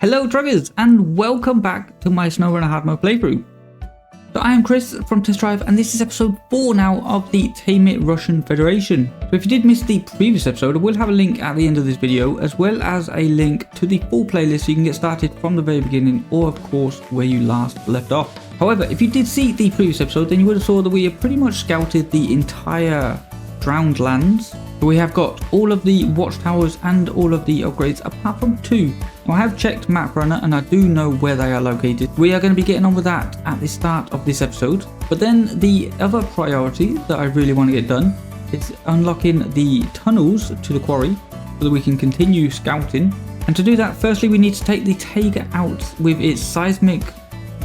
Hello truckers, and welcome back to my Snowrunner hard mode playthrough. So I am Chris from Test Drive, and this is episode 4 now of the Tayga Russian Federation. So if you did miss the previous episode, I will have a link at the end of this video, as well as a link to the full playlist so you can get started from the very beginning, or of course where you last left off. However, if you did see the previous episode, then you would have saw that we have pretty much scouted the entire drowned lands. So we have got all of the watchtowers and all of the upgrades apart from 2. I have checked MudRunner and I do know where they are located. We are going to be getting on with that at the start of this episode. But then the other priority that I really want to get done is unlocking the tunnels to the quarry so that we can continue scouting. And to do that, firstly we need to take the Tayga out with its seismic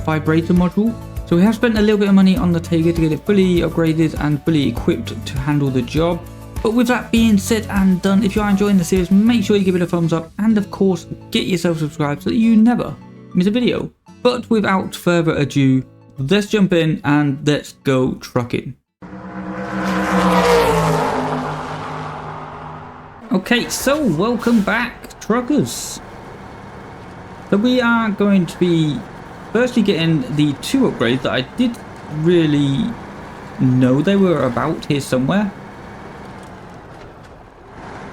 vibrator module. So we have spent a little bit of money on the Tayga to get it fully upgraded and fully equipped to handle the job. But with that being said and done, if you are enjoying the series, make sure you give it a thumbs up and of course get yourself subscribed so that you never miss a video. But without further ado, let's jump in and let's go trucking. Okay, so welcome back truckers. So we are going to be firstly getting the 2 upgrades that I did really know they were about here somewhere.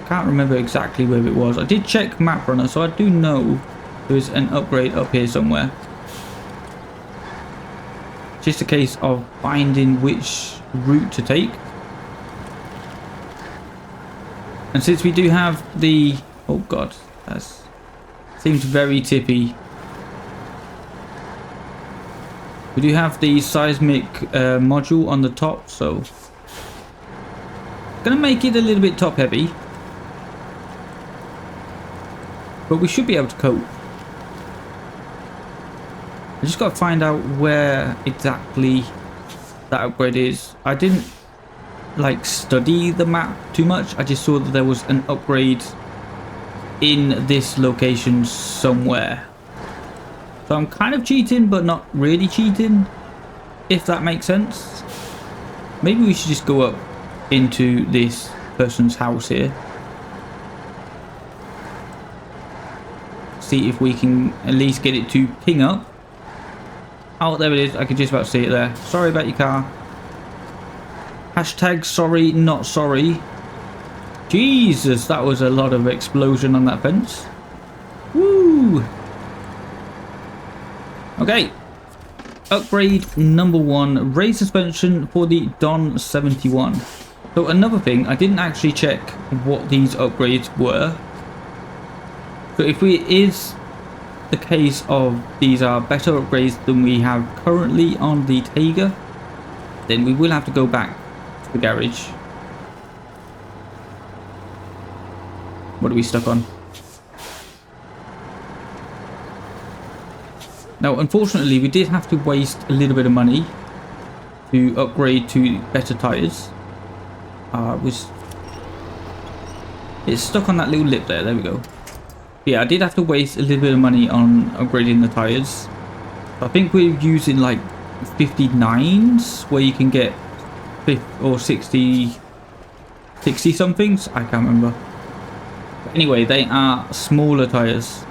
Can't remember exactly where it was. I did check MudRunner, so I do know there's an upgrade up here somewhere. Just a case of finding which route to take. And since we do have the... oh god, that seems very tippy. We do have the seismic module on the top, so gonna make it a little bit top heavy. But we should be able to cope. I just got to find out where exactly that upgrade is. I didn't like study the map too much. I just saw that there was an upgrade in this location somewhere. So I'm kind of cheating, but not really cheating, if that makes sense. Maybe we should just go up into this person's house here. See if we can at least get it to ping up. Oh, there it is. I could just about see it there. Sorry about your car. Hashtag sorry, not sorry. Jesus, that was a lot of explosion on that fence. Woo! Okay. Upgrade number 1. Raise suspension for the Don 71. So another thing, I didn't actually check what these upgrades were. So if it is the case of these are better upgrades than we have currently on the Tayga, then we will have to go back to the garage. What are we stuck on? Now unfortunately we did have to waste a little bit of money to upgrade to better tyres. It's stuck on that little lip there. There we go. Yeah, I did have to waste a little bit of money on upgrading the tyres. I think we're using like 59s where you can get 50 or 60 somethings. I can't remember. But anyway, they are smaller tyres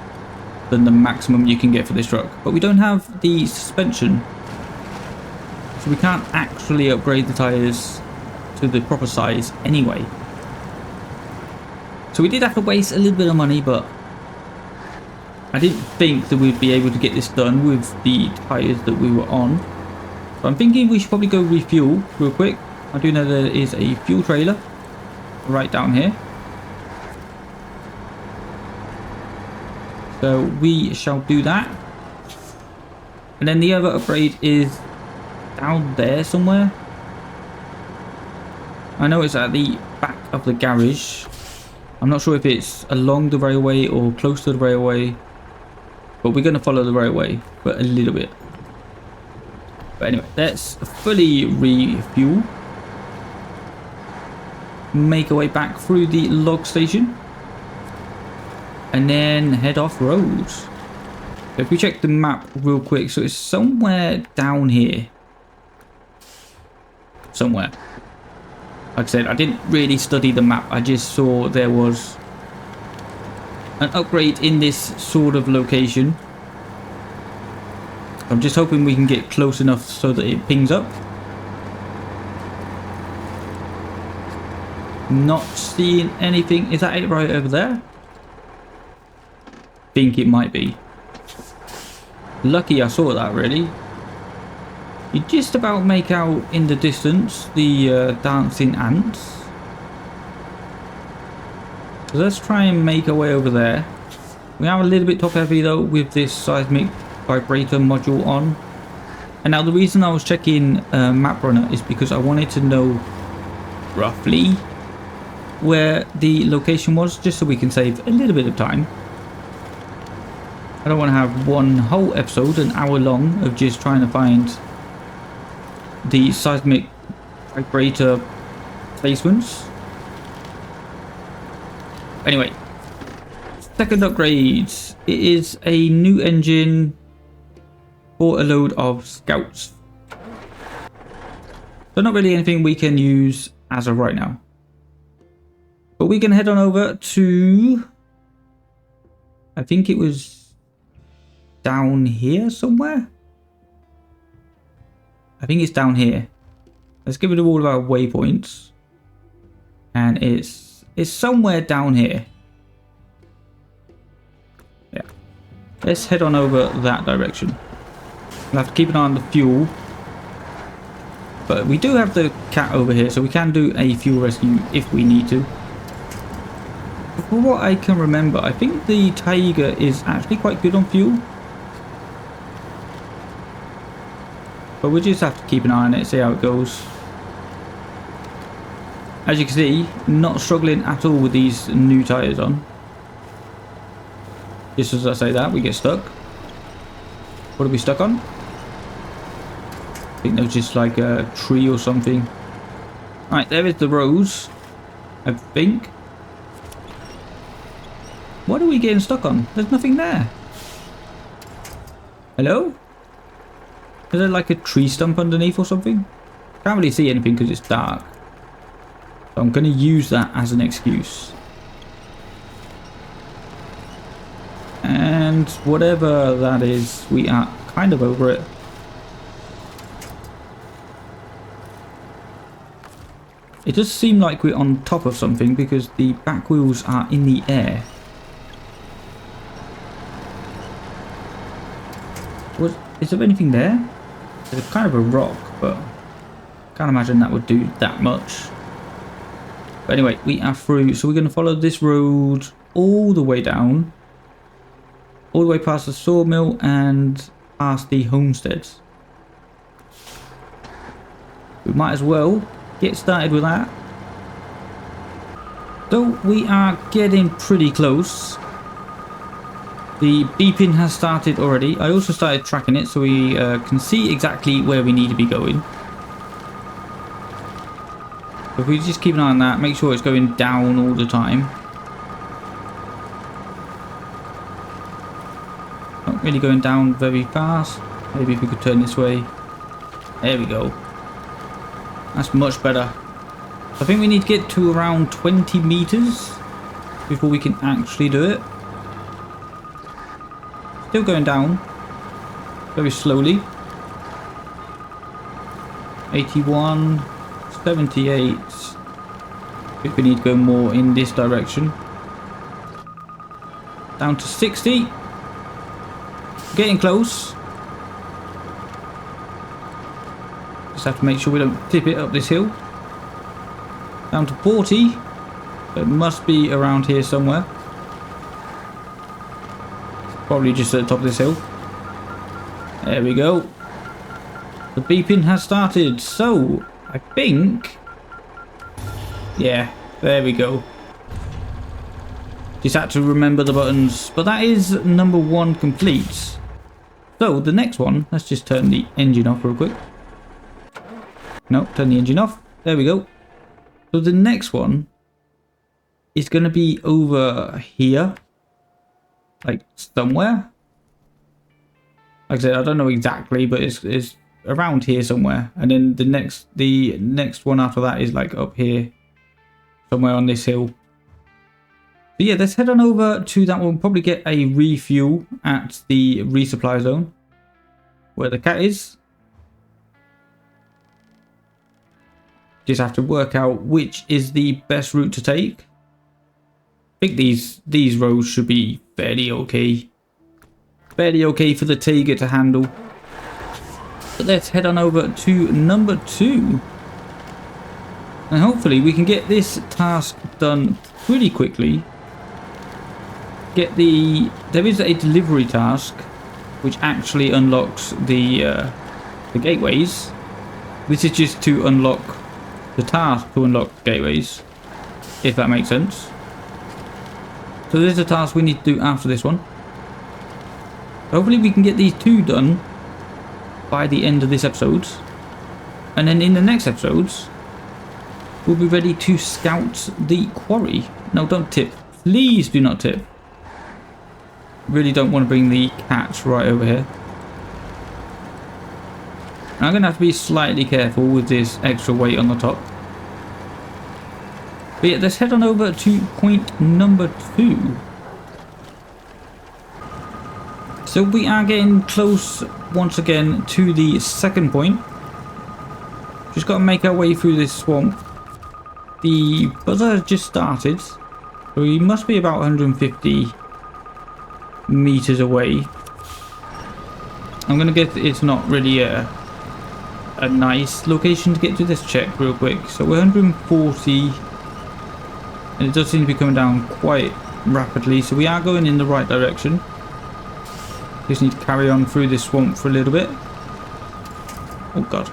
than the maximum you can get for this truck. But we don't have the suspension, so we can't actually upgrade the tyres to the proper size anyway. So we did have to waste a little bit of money, but I didn't think that we'd be able to get this done with the tyres that we were on. So I'm thinking we should probably go refuel real quick. I do know there is a fuel trailer right down here. So we shall do that. And then the other upgrade is down there somewhere. I know it's at the back of the garage. I'm not sure if it's along the railway or close to the railway. But we're going to follow the railway, but a little bit. But anyway, let's fully refuel. Make our way back through the log station. And then head off road. So if we check the map real quick, so it's somewhere down here. Somewhere. Like I said, I didn't really study the map. I just saw there was an upgrade in this sort of location. I'm just hoping we can get close enough so that it pings up. Not seeing anything. Is that it right over there? Think it might be. Lucky I saw that, really. You just about make out in the distance the dancing ants. So let's try and make our way over there. We are a little bit top heavy though with this seismic vibrator module on. And now the reason I was checking MudRunner is because I wanted to know roughly where the location was, just so we can save a little bit of time. I don't want to have one whole episode, an hour long, of just trying to find the seismic vibrator placements. Anyway, second upgrade. It is a new engine for a load of scouts. So not really anything we can use as of right now. But we can head on over to, I think it was down here somewhere. I think it's down here. Let's give it all of our waypoints. And it's somewhere down here. Yeah. Let's head on over that direction. We'll have to keep an eye on the fuel. But we do have the cat over here, so we can do a fuel rescue if we need to. For what I can remember, I think the Tayga is actually quite good on fuel. But we just have to keep an eye on it, see how it goes. As you can see, not struggling at all with these new tyres on. Just as I say that, we get stuck. What are we stuck on? I think there was just like a tree or something. Right, there is the rose, I think. What are we getting stuck on? There's nothing there. Hello? Is there like a tree stump underneath or something? Can't really see anything because it's dark. So I'm going to use that as an excuse. And whatever that is, we are kind of over it. It does seem like we're on top of something because the back wheels are in the air. Is there anything there? There's kind of a rock, but can't imagine that would do that much. But anyway, we are through, so we're going to follow this road all the way down, all the way past the sawmill and past the homesteads. We might as well get started with that. So we are getting pretty close. The beeping has started already. I also started tracking it so we can see exactly where we need to be going. If we just keep an eye on that, make sure it's going down all the time. Not really going down very fast. Maybe if we could turn this way. There we go. That's much better. I think we need to get to around 20 meters before we can actually do it. Still going down very slowly. 81, 78. I think we need to go more in this direction. Down to 60. Getting close. Just have to make sure we don't tip it up this hill. Down to 40. It must be around here somewhere. Probably just at the top of this hill. There we go. The beeping has started. So, I think... yeah, there we go. Just had to remember the buttons. But that is number 1 complete. So, the next one, let's just turn the engine off real quick. No, turn the engine off. There we go. So, the next one is going to be over here. Like somewhere. Like I said, I don't know exactly, but it's around here somewhere. And then the next one after that is like up here, somewhere on this hill. But yeah, let's head on over to that one. We'll probably get a refuel at the resupply zone where the cat is. Just have to work out which is the best route to take. I think these roads should be fairly okay. Fairly okay for the Tayga to handle. But let's head on over to number 2. And hopefully we can get this task done pretty quickly. There is a delivery task which actually unlocks the gateways. This is just to unlock the task to unlock gateways, if that makes sense. So there's a task we need to do after this one. Hopefully we can get these 2 done by the end of this episode, and then in the next episodes we'll be ready to scout the quarry. No, don't tip. Please do not tip. Really don't want to bring the cats right over here. I'm going to have to be slightly careful with this extra weight on the top. But yeah, let's head on over to point number 2. So we are getting close once again to the second point. Just got to make our way through this swamp. The buzzer has just started, so we must be about 150 meters away. I'm going to guess it's not really a nice location to get to. Let's check real quick. So we're 140, and it does seem to be coming down quite rapidly, so we are going in the right direction. Just need to carry on through this swamp for a little bit. Oh god,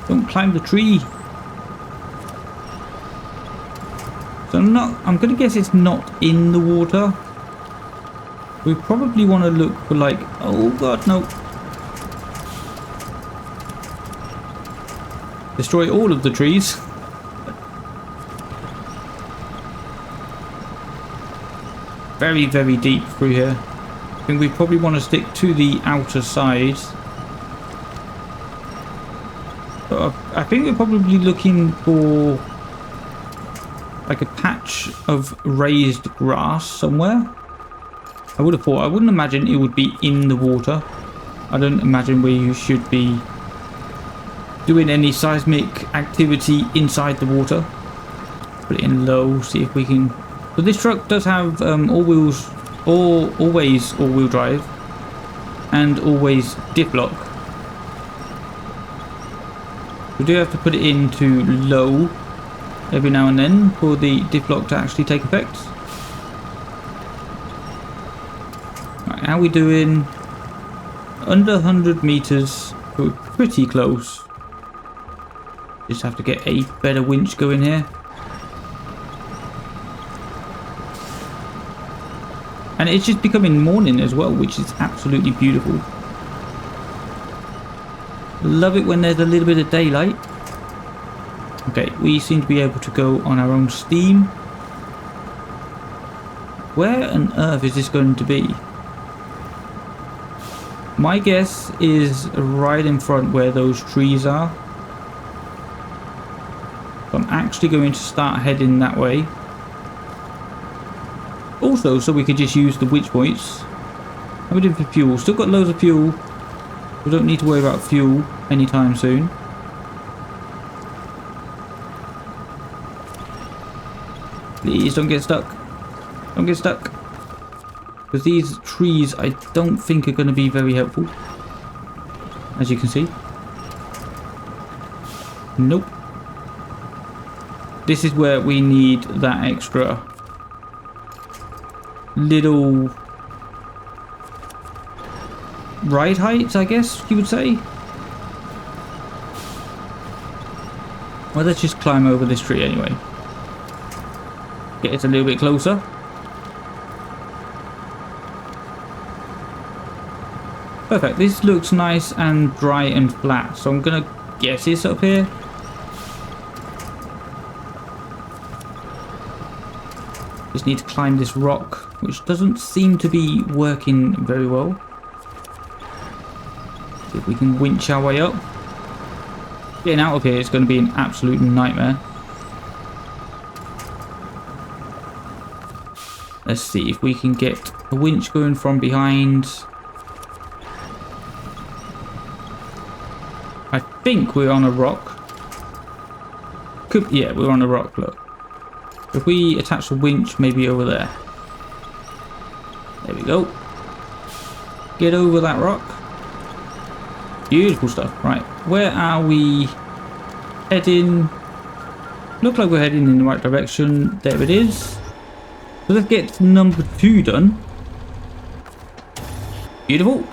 don't climb the tree. So I'm gonna guess it's not in the water. We probably want to look for like, oh god, no. Destroy all of the trees. Very, very deep through here. I think we probably want to stick to the outer side. But I think we're probably looking for like a patch of raised grass somewhere. I would have thought. I wouldn't imagine it would be in the water. I don't imagine we should be doing any seismic activity inside the water. Put it in low, see if we can. So this truck does have always all-wheel drive and always diff lock. We do have to put it into low every now and then for the diff lock to actually take effect. Right, how are we doing? Under 100 meters, so we're pretty close. Just have to get a better winch going here. And it's just becoming morning as well, which is absolutely beautiful. Love it when there's a little bit of daylight. Okay, we seem to be able to go on our own steam. Where on earth is this going to be? My guess is right in front where those trees are. So I'm actually going to start heading that way. Also, so we could just use the winch points. How are we doing for fuel? Still got loads of fuel. We don't need to worry about fuel anytime soon. Please don't get stuck. Don't get stuck. Because these trees I don't think are going to be very helpful. As you can see. Nope. This is where we need that extra little ride height, I guess you would say. Well, let's just climb over this tree anyway. Get it a little bit closer. Perfect. This looks nice and dry and flat, so I'm gonna guess it's up here. Just need to climb this rock, which doesn't seem to be working very well. See if we can winch our way up. Getting out of here is going to be an absolute nightmare. Let's see if we can get a winch going from behind. I think we're on a rock. Yeah, we're on a rock, look. If we attach the winch maybe over there. There we go. Get over that rock. Beautiful stuff. Right, where are we heading? Look like we're heading in the right direction. There it is. So let's get number 2 done. Beautiful.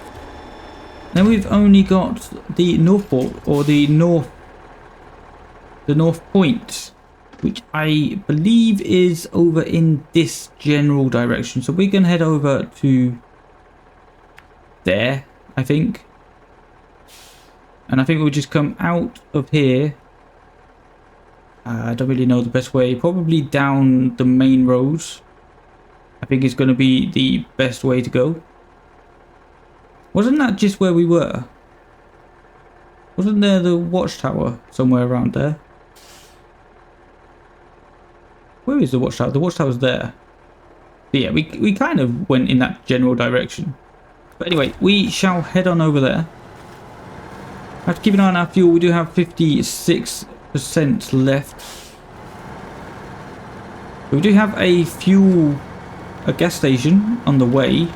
Then we've only got the North Port, or the North Point, which I believe is over in this general direction. So we can head over to there, I think. And I think we'll just come out of here. I don't really know the best way. Probably down the main roads. I think it's going to be the best way to go. Wasn't that just where we were? Wasn't there the watchtower somewhere around there? Where is the watchtower? The watchtower's there. But yeah, we kind of went in that general direction. But anyway, we shall head on over there. I have to keep an eye on our fuel. We do have 56% left. We do have a gas station on the way.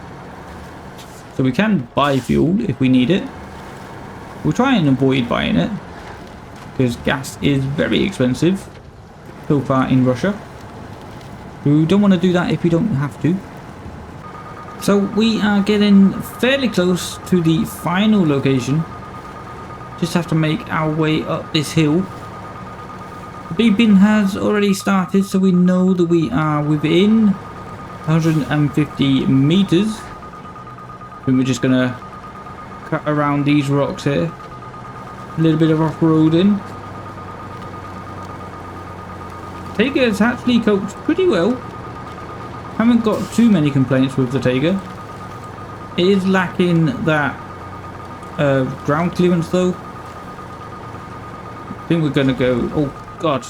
So we can buy fuel if we need it. We'll try and avoid buying it, because gas is very expensive so far in Russia. We don't want to do that if we don't have to. So we are getting fairly close to the final location. Just have to make our way up this hill. The beeping has already started, so we know that we are within 150 meters. And we're just gonna cut around these rocks here. A little bit of off-roading. Tayga has actually coped pretty well. Haven't got too many complaints with the Tayga. It is lacking that ground clearance though. I think we're gonna go. Oh god.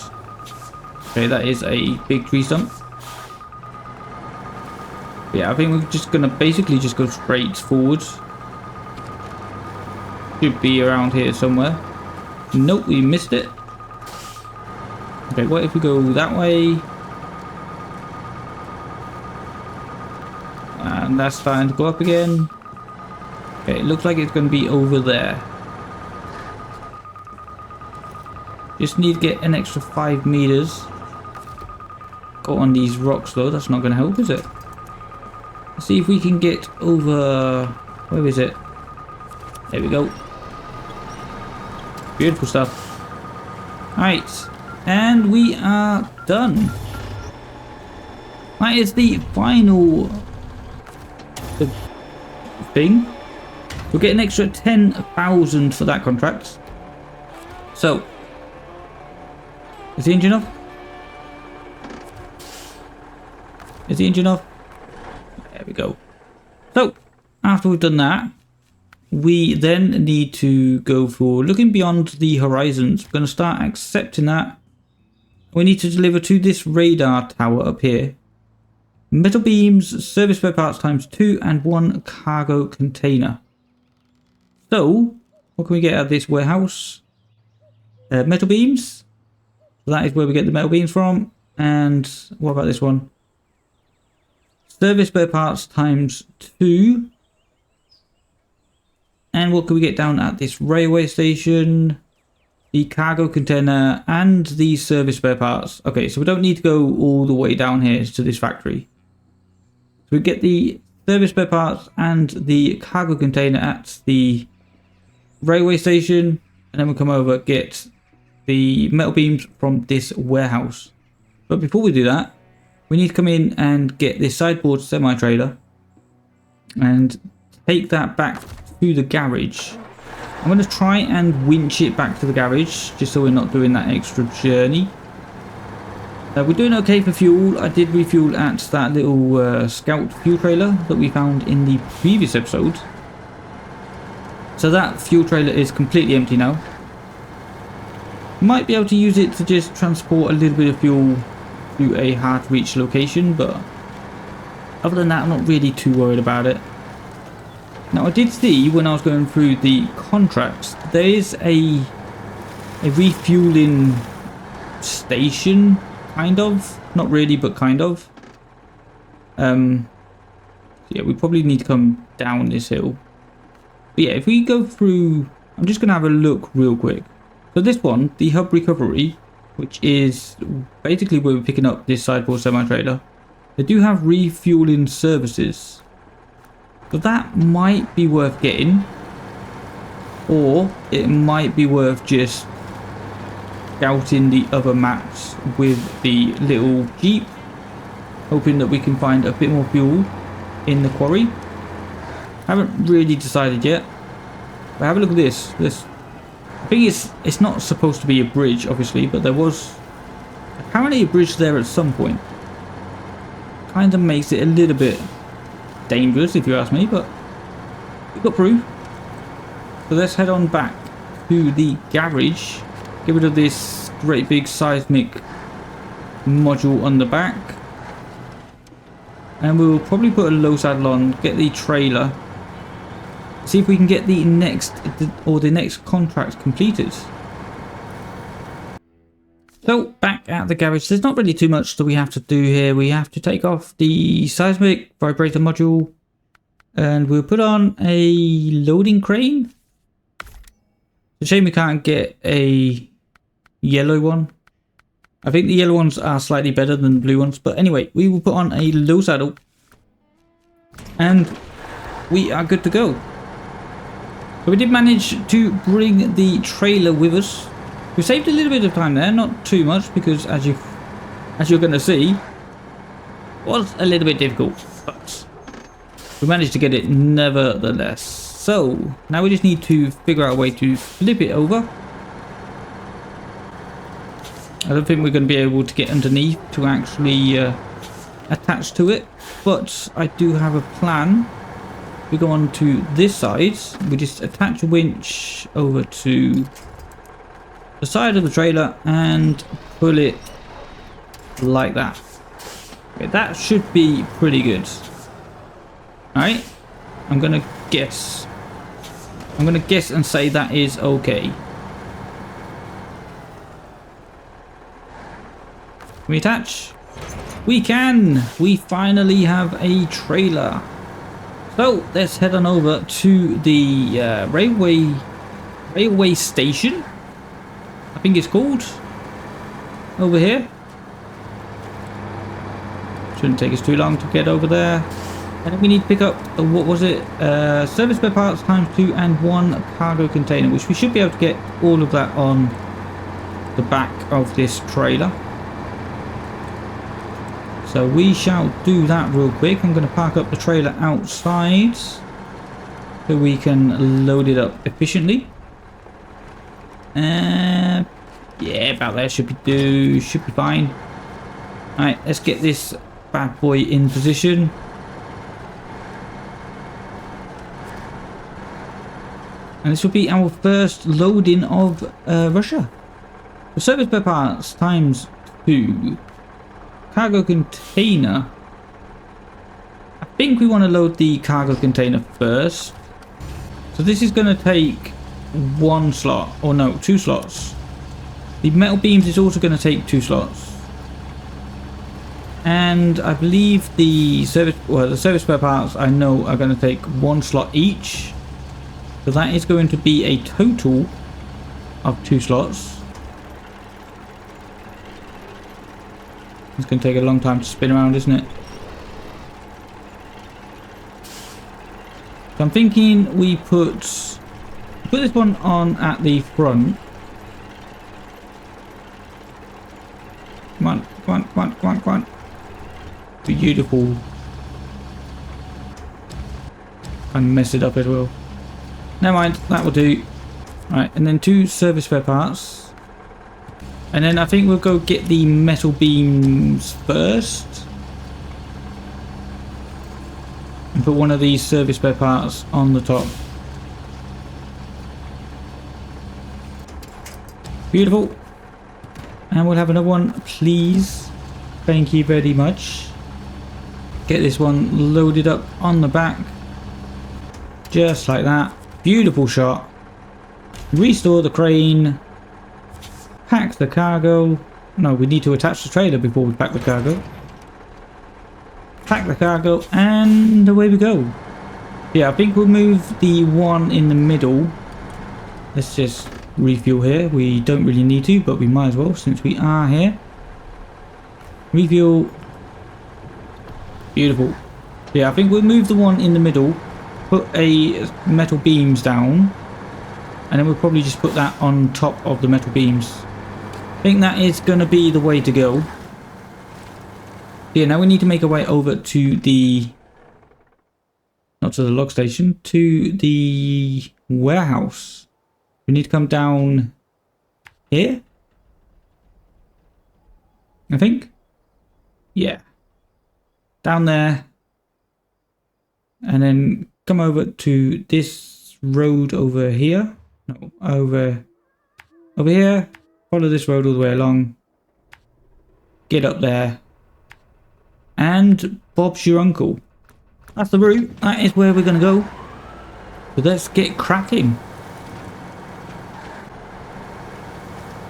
Okay, that is a big tree stump. Yeah, I think we're just gonna basically just go straight forward. Should be around here somewhere. Nope, we missed it. Okay, what if we go that way? And that's starting to go up again. Okay, it looks like it's going to be over there. Just need to get an extra 5 meters. Go on these rocks though, that's not going to help, is it? Let's see if we can get over... Where is it? There we go. Beautiful stuff. Alright, and we are done. That is the final thing. We'll get an extra 10,000 for that contract. So, is the engine off? Is the engine off? There we go. So, after we've done that, we then need to go for looking beyond the horizons. We're going to start accepting that. We need to deliver to this radar tower up here. Metal beams, service spare parts ×2, and 1 cargo container. So, what can we get out of this warehouse? Metal beams. So that is where we get the metal beams from. And what about this one? Service spare parts ×2. And what can we get down at this railway station? The cargo container and the service spare parts. Okay, so we don't need to go all the way down here to this factory. So we get the service spare parts and the cargo container at the railway station. And then we'll come over, get the metal beams from this warehouse. But before we do that, we need to come in and get this sideboard semi-trailer. And take that back to the garage. I'm going to try and winch it back to the garage, just so we're not doing that extra journey. We're doing okay for fuel. I did refuel at that little scout fuel trailer that we found in the previous episode. So that fuel trailer is completely empty now. Might be able to use it to just transport a little bit of fuel to a hard to reach location, but Other than that, I'm not really too worried about it. Now, I did see when I was going through the contracts, there is a refueling station, kind of. Not really, but kind of. Yeah, we probably need to come down this hill. But yeah, if we go through, I'm just going to have a look real quick. So this one, the hub recovery, which is basically where we're picking up this sidewall semi-trailer, they do have refueling services. So that might be worth getting, or it might be worth just scouting the other maps with the little jeep, hoping that we can find a bit more fuel in the quarry. Haven't really decided yet, but have a look at this. I think it's not supposed to be a bridge, obviously, but there was apparently a bridge there at some point. Kind of makes it a little bit dangerous, if you ask me, but we got through. So let's head on back to the garage, get rid of this great big seismic module on the back, and we'll probably put a low saddle on, get the trailer, see if we can get the next contract completed. So back at the garage, there's not really too much that we have to do here. We have to take off the seismic vibrator module, and we'll put on a loading crane. It's a shame we can't get a yellow one. I think the yellow ones are slightly better than the blue ones, but anyway, we will put on a low saddle and we are good to go. So we did manage to bring the trailer with us. We saved a little bit of time there, not too much, because as you're going to see, was a little bit difficult, but we managed to get it nevertheless. So now we just need to figure out a way to flip it over. I don't think we're going to be able to get underneath to actually attach to it, but I do have a plan. We go on to this side, we just attach a winch over to the side of the trailer and pull it like that. Okay, that should be pretty good. Alright, I'm gonna guess and say that is okay. Can we attach? We can! We finally have a trailer. So let's head on over to the railway station, I think it's called, over here. Shouldn't take us too long to get over there. And then we need to pick up, what was it, service spare parts ×2 and 1 cargo container, which we should be able to get all of that on the back of this trailer. So we shall do that real quick. I'm going to park up the trailer outside so we can load it up efficiently. Yeah, about there should be fine. Alright, let's get this bad boy in position. And this will be our first loading of Russia. The service spare parts ×2. Cargo container. I think we want to load the cargo container first. So this is going to take 1 slot, or no, 2 slots. The metal beams is also going to take 2 slots. And I believe the service spare parts I know are going to take 1 slot each. So that is going to be a total of 2 slots. It's going to take a long time to spin around, isn't it? So I'm thinking we put this one on at the front. Come on, come on, come on, come on, come on. Beautiful. And mess it up as well. Never mind, that will do. Right, and then 2 service spare parts. And then I think we'll go get the metal beams first. And put one of these service spare parts on the top. Beautiful. And we'll have another one, please. Thank you very much. get this one loaded up on the back. Just like that. Beautiful shot. Restore the crane. Pack the cargo. No, we need to attach the trailer before we pack the cargo. Pack the cargo and away we go. Yeah, I think we'll move the one in the middle. Let's just refuel here. We don't really need to, but we might as well since we are here. Refuel. Beautiful. Yeah, I think we'll move the one in the middle. Put a metal beams down. And then we'll probably just put that on top of the metal beams. I think that is going to be the way to go. Yeah, now we need to make our way over to the... Not to the log station, to the warehouse. We need to come down here, I think. Yeah. Down there. And then come over to this road over here. No, over here. Follow this road all the way along. Get up there. And Bob's your uncle. That's the route. That is where we're going to go. So let's get cracking.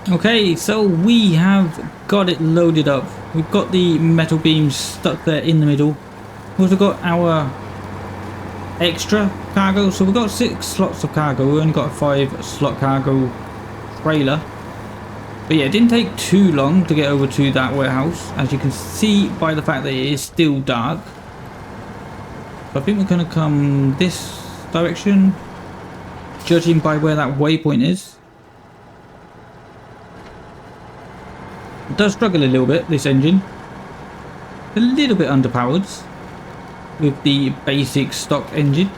Okay, so we have got it loaded up. We've got the metal beams stuck there in the middle. We've also got our extra cargo. So we've got 6 slots of cargo. We only got a 5 slot cargo trailer. But yeah, it didn't take too long to get over to that warehouse. As you can see by the fact that it is still dark. I think we're going to come this direction, judging by where that waypoint is. It does struggle a little bit, this engine. A little bit underpowered with the basic stock engine.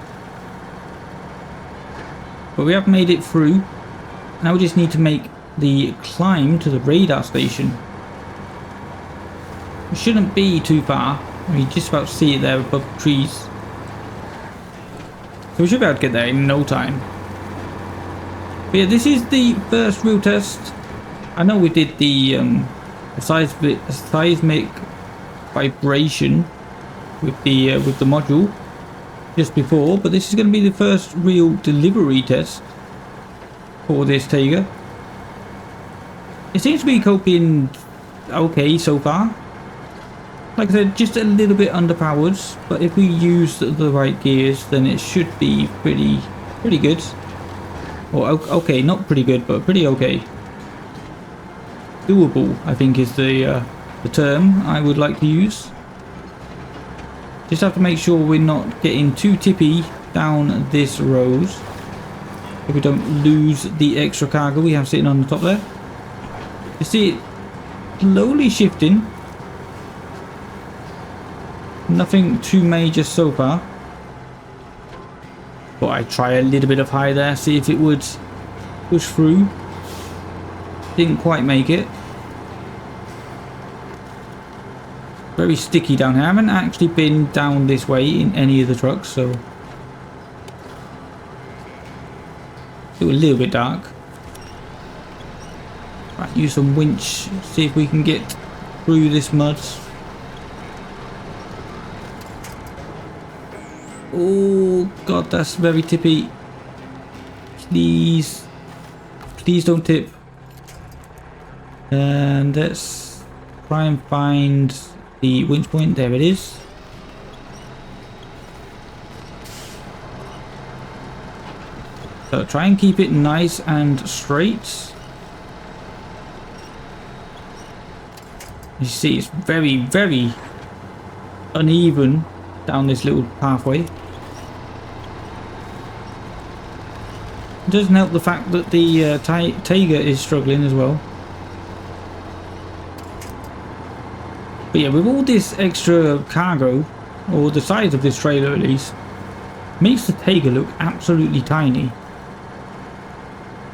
But we have made it through. Now we just need to make the climb to the radar station. It shouldn't be too far. You just about see it there above the trees. So we should be able to get there in no time. But yeah, this is the first real test. I know we did the seismic vibration with the module just before, but this is going to be the first real delivery test for this Tayga. It seems to be coping okay so far. Like I said, just a little bit underpowered, but if we use the right gears, then it should be pretty good. Or okay, not pretty good, but pretty okay. Doable, I think, is the term I would like to use. Just have to make sure we're not getting too tippy down this road, if we don't lose the extra cargo we have sitting on the top there. You see it slowly shifting. Nothing too major so far. But I try a little bit of high there, see if it would push through. Didn't quite make it. Very sticky down here. I haven't actually been down this way in any of the trucks, so it was a little bit dark. Right, use some winch, see if we can get through this mud. Oh god, that's very tippy. Please don't tip. And let's try and find the winch point. There it is. So try and keep it nice and straight. You see it's very uneven down this little pathway. It doesn't help the fact that the Tayga is struggling as well. But yeah, with all this extra cargo, or the size of this trailer at least, makes the Tayga look absolutely tiny.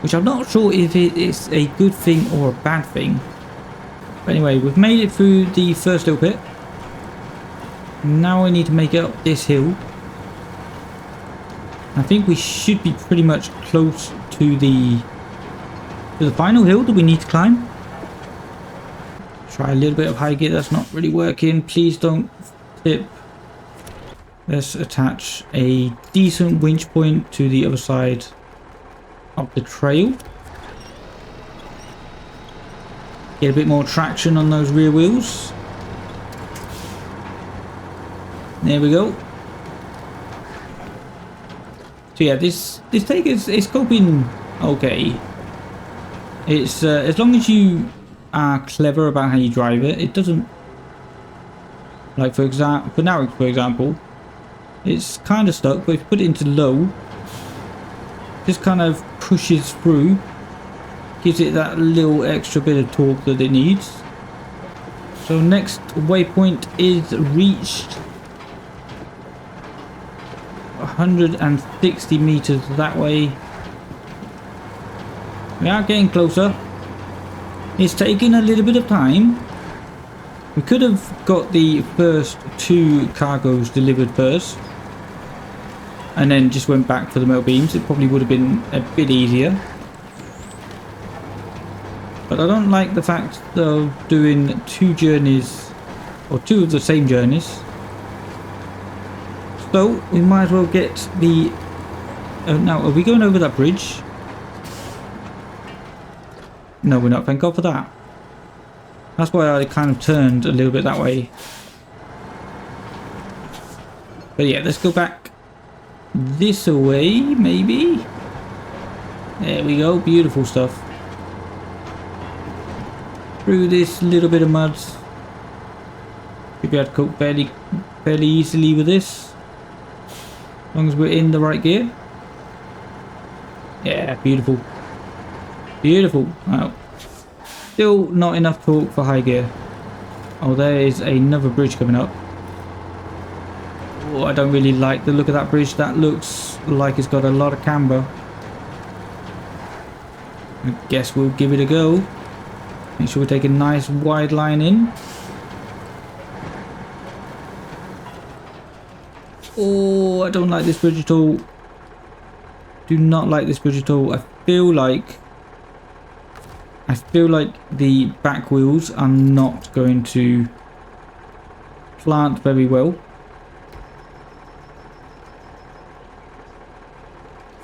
Which I'm not sure if it is a good thing or a bad thing. But anyway, we've made it through the first little bit. Now I need to make it up this hill. I think we should be pretty much close to the final hill that we need to climb. Try a little bit of high gear. That's not really working. Please don't tip. Let's attach a decent winch point to the other side of the trail. Get a bit more traction on those rear wheels. There we go. So yeah, this Tayga is coping okay. It's as long as you are clever about how you drive it, it doesn't, like for example, it's kind of stuck, but if you put it into low, just kind of pushes through, gives it that little extra bit of torque that it needs. So next waypoint is reached. 160 meters that way. We are getting closer. It's taking a little bit of time. We could have got the first 2 cargoes delivered first and then just went back for the metal beams. It probably would have been a bit easier. But I don't like the fact of doing 2 journeys, or 2 of the same journeys. So we might as well get the... now, are we going over that bridge? No, we're not. Thank God for that. That's why I kind of turned a little bit that way. But yeah, let's go back this way, maybe. There we go. Beautiful stuff. Through this little bit of mud. Should be able to cope fairly easily with this. As long as we're in the right gear. Yeah, beautiful. Beautiful. Wow. Still not enough torque for high gear. Oh, there is another bridge coming up. Oh, I don't really like the look of that bridge. That looks like it's got a lot of camber. I guess we'll give it a go. Make sure we take a nice wide line in. Oh, I don't like this bridge at all. Do not like this bridge at all. I feel like the back wheels are not going to plant very well.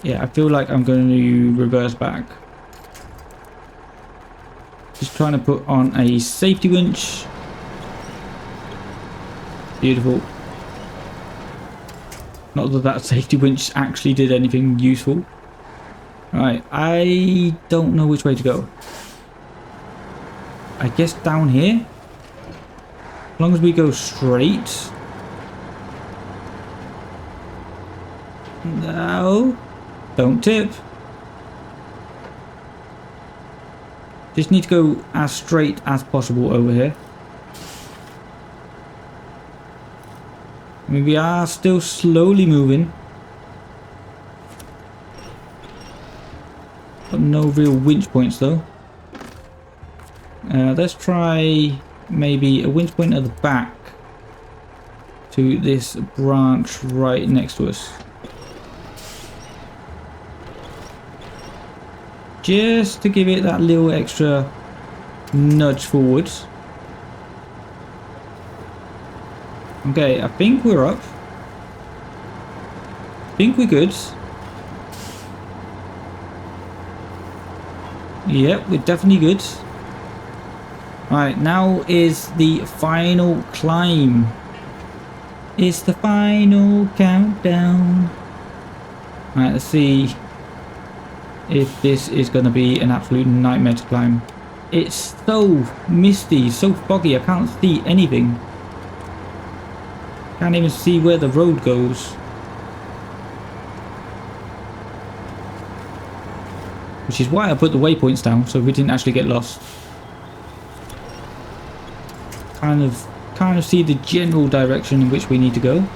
Yeah, I feel like I'm going to reverse back. Just trying to put on a safety winch. Beautiful. Not that that safety winch actually did anything useful. Right, I don't know which way to go. I guess down here. As long as we go straight. No. Don't tip. Just need to go as straight as possible over here. I mean, we are still slowly moving. Got no real winch points though. Let's try maybe a winch point at the back to this branch right next to us. Just to give it that little extra nudge forwards. Okay, I think we're up. I think we're good. Yep, we're definitely good. Alright, now is the final climb. It's the final countdown. Alright, let's see if this is going to be an absolute nightmare to climb. It's so misty, so foggy, I can't see anything. Can't even see where the road goes. Which is why I put the waypoints down, so we didn't actually get lost. Kind of see the general direction in which we need to go.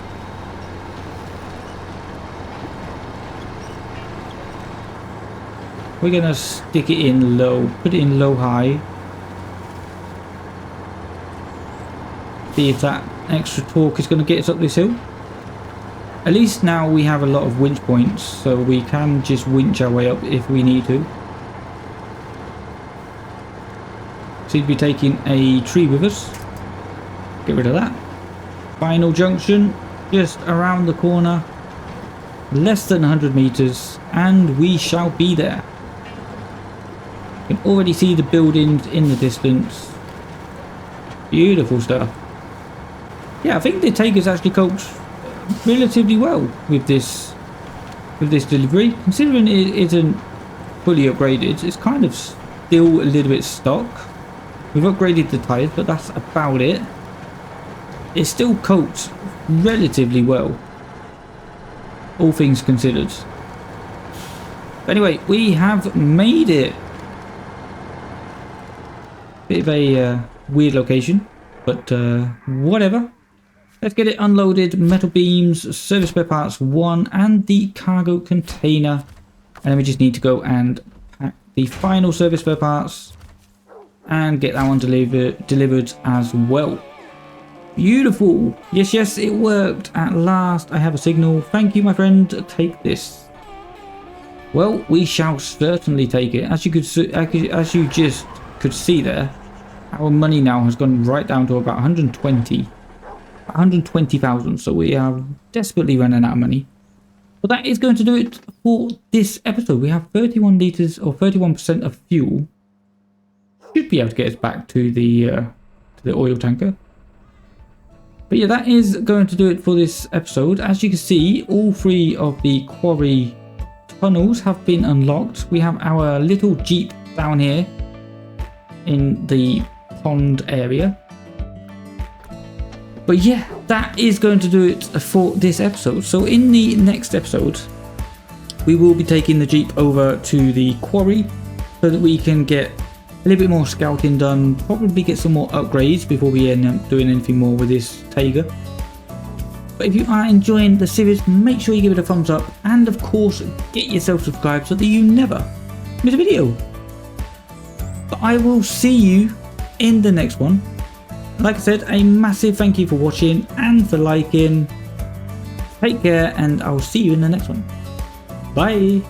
We're gonna stick it in low, put it in low high. See if that extra torque is going to get us up this hill. At least now we have a lot of winch points, so we can just winch our way up if we need to. Seem to be taking a tree with us. Get rid of that. Final junction. just around the corner. Less than 100 meters and we shall be there. You can already see the buildings in the distance. Beautiful stuff. Yeah, I think the Tayga's actually coped relatively well with this delivery. Considering it isn't fully upgraded, it's kind of still a little bit stock. We've upgraded the tyres, but that's about it. It's still coped relatively well, all things considered. But anyway, we have made it. Bit of a weird location, but whatever. Let's get it unloaded. Metal beams, service spare parts 1, and the cargo container. And then we just need to go and pack the final service spare parts and get that one delivered as well. Beautiful. Yes, yes, it worked at last. I have a signal. Thank you, my friend. Take this. Well, we shall certainly take it. As you just could see there, our money now has gone right down to about 120,000. So we are desperately running out of money. But that is going to do it for this episode. We have 31 litres or 31% of fuel. Should be able to get us back to the oil tanker. But yeah, that is going to do it for this episode. As you can see, all 3 of the quarry tunnels have been unlocked. We have our little jeep down here in the pond area. But yeah, that is going to do it for this episode. So in the next episode, we will be taking the jeep over to the quarry so that we can get a little bit more scouting done, probably get some more upgrades before we end up doing anything more with this Tayga. But if you are enjoying the series, make sure you give it a thumbs up, and of course get yourself subscribed so that you never miss a video. But I will see you in the next one. Like I said, a massive thank you for watching and for liking. Take care, and I'll see you in the next one. Bye.